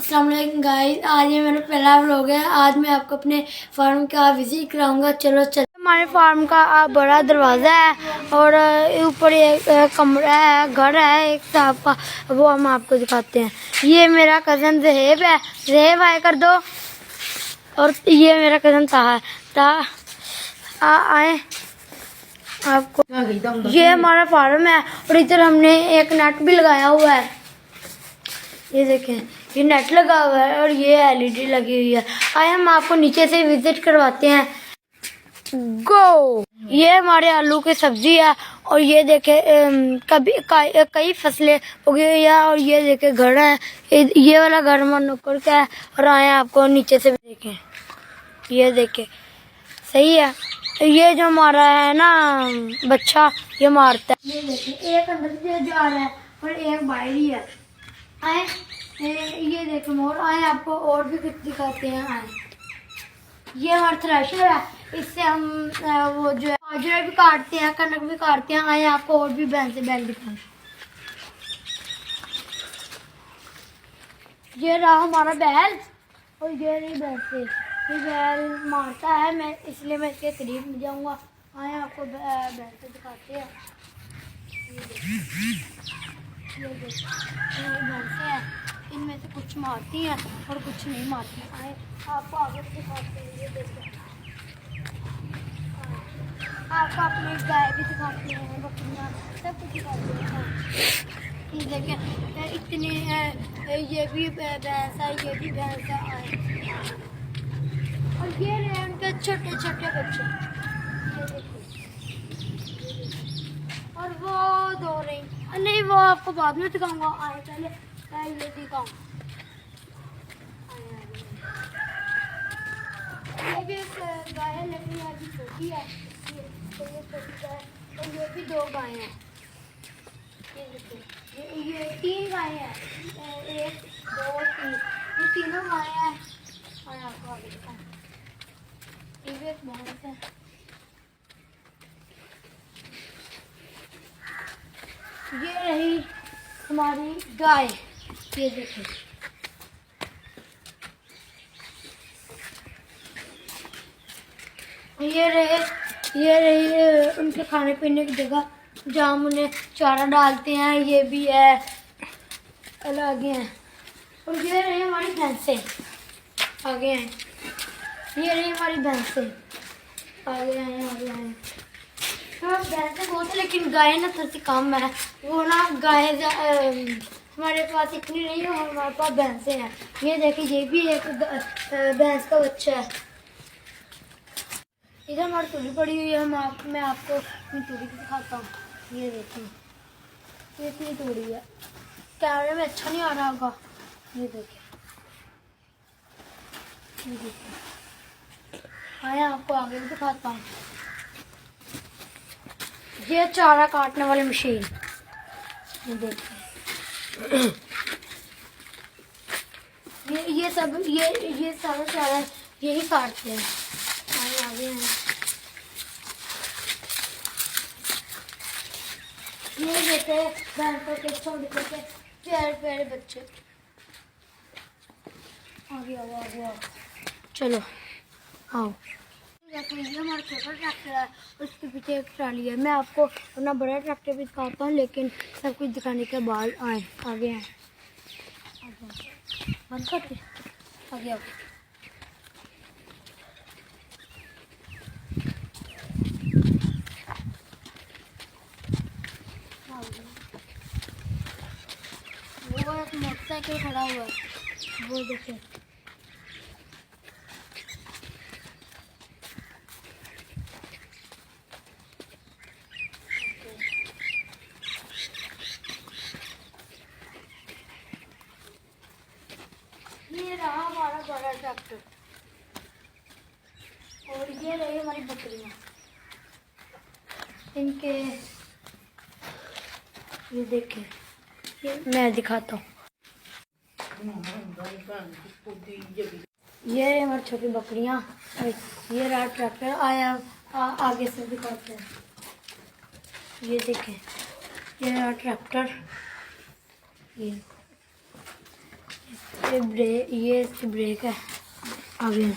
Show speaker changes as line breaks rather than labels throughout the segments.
अस्सलाम वालेकुम गाइस, आज ये मेरा पहला व्लॉग है। आज मैं आपको अपने फार्म का विजिट कराऊंगा। चलो हमारे फार्म का बड़ा दरवाज़ा है और ऊपर एक कमरा है, घर है एक साहब का, वो हम आपको दिखाते हैं। ये मेरा कज़न जहेब है, जहेब आए कर दो। और ये मेरा कज़न आए आपको। ये हमारा फार्म है और इधर हमने एक नेट भी लगाया हुआ है। ये देखें, ये नेट लगा हुआ है और ये एलईडी लगी हुई है। आइए हम आपको नीचे से विजिट करवाते हैं। गो, ये हमारे आलू की सब्जी है और ये देखे कई फसलें उगी हुई है। और ये देखे घर है, ये वाला घर नुक्कड़ का है। और आए आपको नीचे से भी देखें, ये देखे सही है। ये जो हमारा है ना बच्चा, ये मारता है। ये देखे एक अंदर से जा रहा है और एक बाहर ही है। आए ये देखो मोर। आए आपको और भी कुछ दिखाते हैं। आए ये हमारा थ्रेशर है, इससे हम वो जो है बाजरा भी काटते हैं, कनक भी काटते हैं। आए आपको और भी बैल दिखाएं। ये रहा हमारा बैल और ये रही भैंसे। ये बैल मारता है, मैं इसलिए मैं इसके करीब नहीं जाऊंगा। आए आपको भैंसे दिखाते हैं। ये भैंसे हैं, इनमें से कुछ मारती हैं और कुछ नहीं मारती। आए आपको आगे दिखाते हैं। ये देखो, आपको अपनी गाय भी दिखाते हैं, बकरियाँ सब कुछ दिखाते हैं। ये देखें इतने ये भी भैंस है, ये भी भैंस है। आए और ये रहे उनके छोटे छोटे बच्चे। ये देखो, और वो दो रही नहीं, वो आपको बाद में दिखाऊंगा। आए पहले ये दिखाऊँ। ये भी एक गाय है लेकिन ये अभी छोटी है। ये छोटी गाय और ये भी दो गाय हैं। ये देखो, ये तीन गायें हैं, एक दो तीन, ये तीनों गायें हैं। और आपको आगे दिखाएं, ये भी एक भैंस है। ये रही हमारी गाय, ये देखिए। ये रही उनके खाने पीने की जगह जहाँ हम उन्हें चारा डालते हैं। ये भी है आगे हैं। और ये रही हमारी भैंसें, आगे हैं। ये रही हमारी भैंसें, आगे आए। तो भैंसें बहुत है लेकिन गाय ना थोड़ी सी कम है। वो ना गाय हमारे पास इतनी नहीं है, हमारे पास भैंसें हैं। ये देखिए, ये भी एक भैंस का बच्चा है। इधर हमारी तूड़ी पड़ी हुई है, मैं आपको अपनी तूड़ी दिखाता हूँ। ये देखिए, ये इतनी तूड़ी है, कैमरे में अच्छा नहीं आ रहा होगा। ये देखिए, हाँ आपको आगे भी दिखाता हूँ। ये चारा काटने वाली मशीन, ये देखिए। ये सारा चारा यही काटते हैं। आगे हैं। ये देखते भैंसों के छोटे छोटे प्यारे बच्चे। आगे आओ, चलो आओ। ये हमारा छोटा ट्रैक्टर है, उसके पीछे एक ट्राली है। मैं आपको अपना बड़ा ट्रैक्टर भी दिखाता हूँ, लेकिन सब कुछ दिखाने के बाद आगे हैं। बंद कर दे, आगे आओ। वो एक मोटरसाइकिल खड़ा हुआ है, वो देखिए। ये रहा हमारा बड़ा ट्रैक्टर और ये रही हमारी बकरियां। इनके ये देखें, ये मैं दिखाता हूँ। ये रही हमारी छोटी बकरियां, ये रहा ट्रैक्टर। आगे से दिखाते हैं। ये देखें, ये रहा ट्रैक्टर। ये ये इसकी ब्रेक है। आगे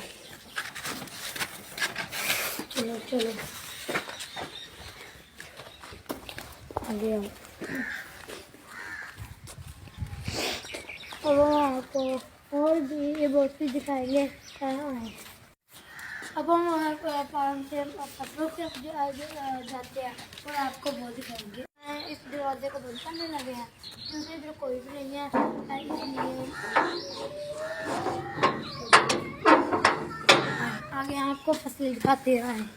चलो चलो आगे आओ। अब हम आपको और भी ये बहुत कुछ दिखाएंगे। अब हम फार्म से फसलों से जाते हैं और आपको वो दिखाएंगे। इस दरवाजे को बंद करने लगे हैं क्योंकि इधर कोई भी नहीं है, इसलिए आगे आपको फसल दिखाते हैं।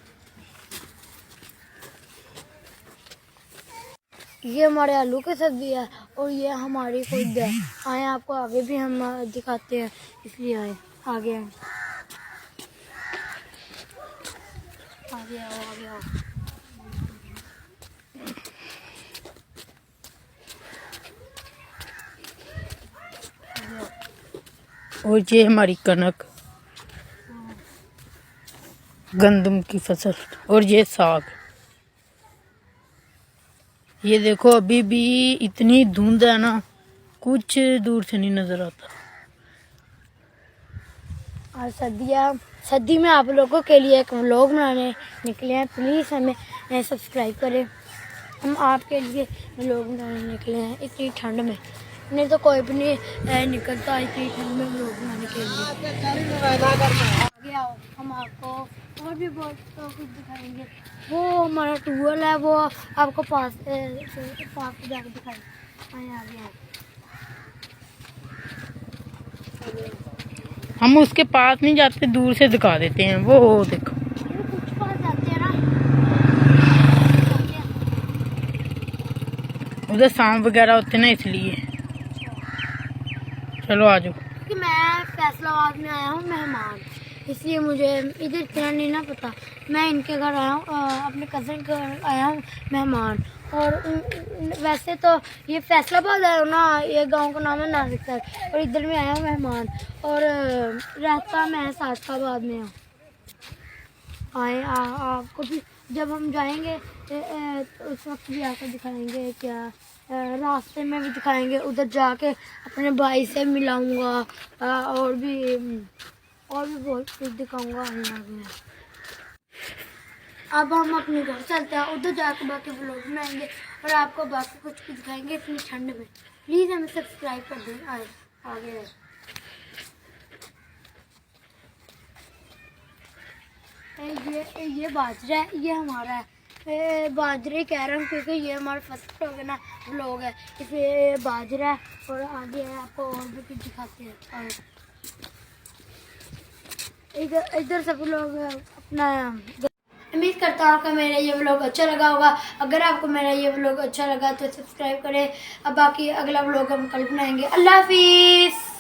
ये हमारे आलू की सब्जी है और ये हमारी खुद है। आए आपको आगे भी हम दिखाते हैं, इसलिए आए आगे आए। आगे आओ आगे आओ।
और ये हमारी कनक, गंदम की फसल और ये साग। ये देखो अभी भी इतनी धुंध है ना, कुछ दूर से नहीं नजर आता।
और सर्दी में आप लोगों के लिए एक व्लॉग बनाने निकले हैं। प्लीज़ हमें सब्सक्राइब करें। हम आपके लिए व्लॉग बनाने निकले हैं इतनी ठंड में, नहीं तो कोई भी नहीं निकलता इतनी ठंड में व्लॉग बनाने के लिए। आगे आओ, हम आपको और भी बहुत कुछ दिखाएंगे। वो हमारा टूवेल है, वो आपको पास जाकर दिखाएंगे। आगे आओ।
हम उसके पास नहीं जाते, दूर से दिखा देते हैं। वो देखो
कुछ पास जाते हैं ना,
उधर सांप वगैरह होते ना, इसलिए। चलो आ जाओ।
क्योंकि मैं फैसलाबाद में आया हूँ मेहमान, इसलिए मुझे इधर इतना नहीं ना पता। मैं इनके घर आया हूँ, अपने कज़न के घर आया हूँ मेहमान। और वैसे तो ये फैसलाबाद है ना, ये गांव का नाम है नासिकसर, और इधर में आया हूँ मेहमान। और रहता मैं सादकाबाद में हूँ। आए आपको भी जब हम जाएंगे तो उस वक्त भी आकर दिखाएंगे, क्या रास्ते में भी दिखाएंगे। उधर जाके अपने भाई से मिलाऊंगा और भी बहुत कुछ दिखाऊंगा। अब हम अपने घर चलते हैं, उधर जाकर बाकी व्लॉग बनाएंगे और आपको बाकी कुछ दिखाएंगे इतनी ठंड में। प्लीज़ हमें सब्सक्राइब कर दें। आए आगे आए। ये बाजरा है, ये हमारा है। बाजरे कह रहा हूँ क्योंकि ये हमारा फर्स्ट हो गया ना व्लॉग है, इसलिए बाजरा है। और आगे है आपको और भी कुछ दिखाते हैं। इधर सब लोग अपना उम्मीद करता हूँ कि मेरा ये व्लॉग अच्छा लगा होगा। अगर आपको मेरा ये व्लॉग अच्छा लगा तो सब्सक्राइब करें। अब बाकी अगला व्लॉग हम कल बनाएंगे। अल्लाह हाफिज़।